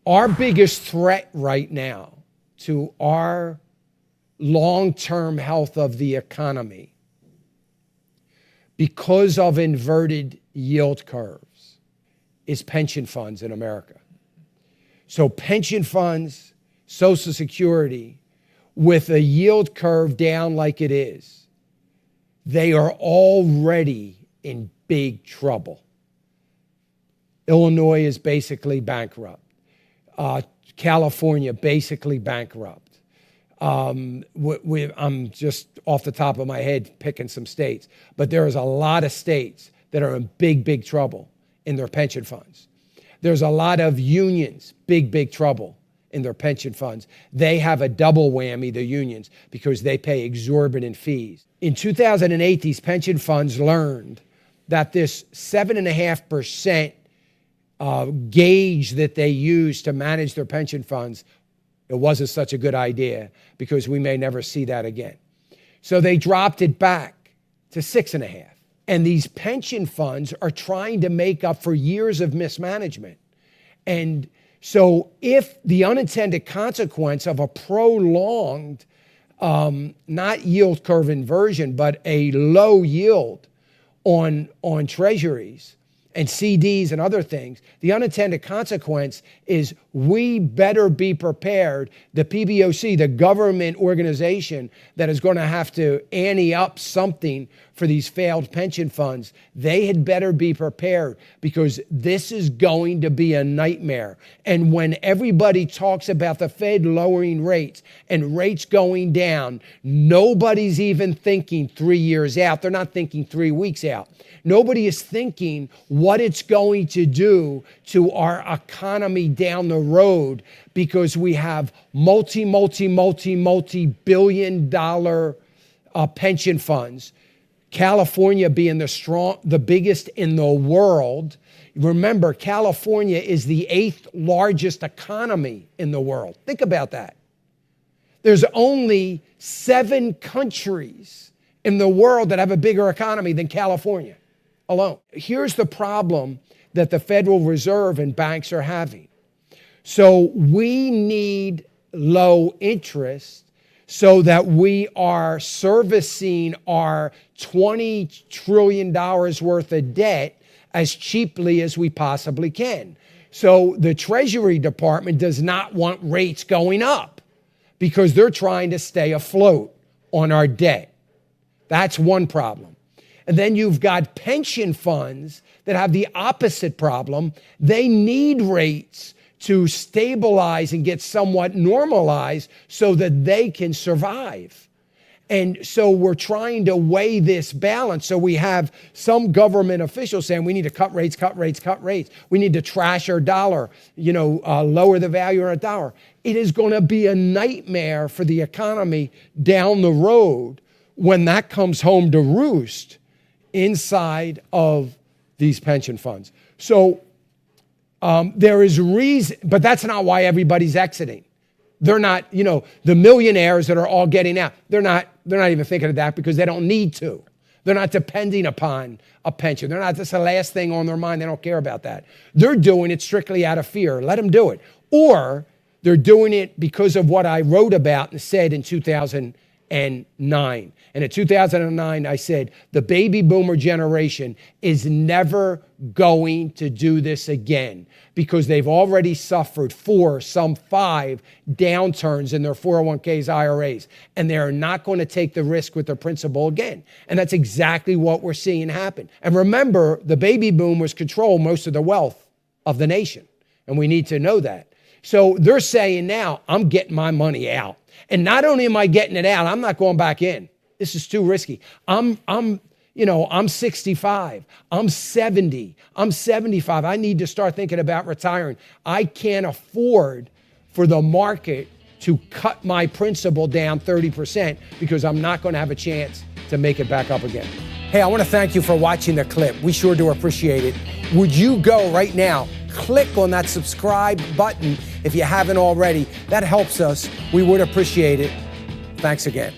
Our biggest threat right now to our long-term health of the economy, because of inverted yield curves, is pension funds in America. So pension funds, Social Security, with a yield curve down like it is, they are already in big trouble. Illinois is basically bankrupt. California basically bankrupt. I'm just off the top of my head picking some states, but there is a lot of states that are in big, big trouble in their pension funds. There's a lot of unions, big, big trouble in their pension funds. They have a double whammy, the unions, because they pay exorbitant fees. In 2008, these pension funds learned that this 7.5% gauge that they use to manage their pension funds, it wasn't such a good idea because we may never see that again. So they dropped it back to 6.5. And these pension funds are trying to make up for years of mismanagement. And so if the unintended consequence of a prolonged, not yield curve inversion, but a low yield on treasuries and CDs and other things, the unintended consequence is we better be prepared. The PBOC, the government organization that is going to have to ante up something for these failed pension funds, they had better be prepared because this is going to be a nightmare. And when everybody talks about the Fed lowering rates and rates going down, nobody's even thinking 3 years out. They're not thinking 3 weeks out. Nobody is thinking what it's going to do to our economy down the road because we have multi-billion dollar pension funds. California being the biggest in the world. Remember, California is the 8th largest economy in the world. Think about that. There's only 7 countries in the world that have a bigger economy than California alone. Here's the problem that the Federal Reserve and banks are having. So we need low interest so that we are servicing our $20 trillion worth of debt as cheaply as we possibly can. So the Treasury Department does not want rates going up because they're trying to stay afloat on our debt. That's one problem. And then you've got pension funds that have the opposite problem. They need rates to stabilize and get somewhat normalized so that they can survive. And so we're trying to weigh this balance. So we have some government officials saying we need to cut rates. We need to trash our dollar, lower the value of our dollar. It is going to be a nightmare for the economy down the road when that comes home to roost inside of these pension funds. So there is reason, but that's not why everybody's exiting. They're not, the millionaires that are all getting out, they're not even thinking of that because they don't need to. They're not depending upon a pension. That's the last thing on their mind. They don't care about that. They're doing it strictly out of fear. Let them do it. Or they're doing it because of what I wrote about and said in 2009. And in 2009, I said, the baby boomer generation is never going to do this again because they've already suffered 4, some 5 downturns in their 401ks, IRAs, and they're not going to take the risk with their principal again. And that's exactly what we're seeing happen. And remember, the baby boomers control most of the wealth of the nation, and we need to know that. So they're saying now, I'm getting my money out. And not only am I getting it out, I'm not going back in. This is too risky. I'm 65, I'm 70, I'm 75. I need to start thinking about retiring. I can't afford for the market to cut my principal down 30% because I'm not going to have a chance to make it back up again. Hey, I want to thank you for watching the clip. We sure do appreciate it. Would you go right now, click on that subscribe button if you haven't already. That helps us. We would appreciate it. Thanks again.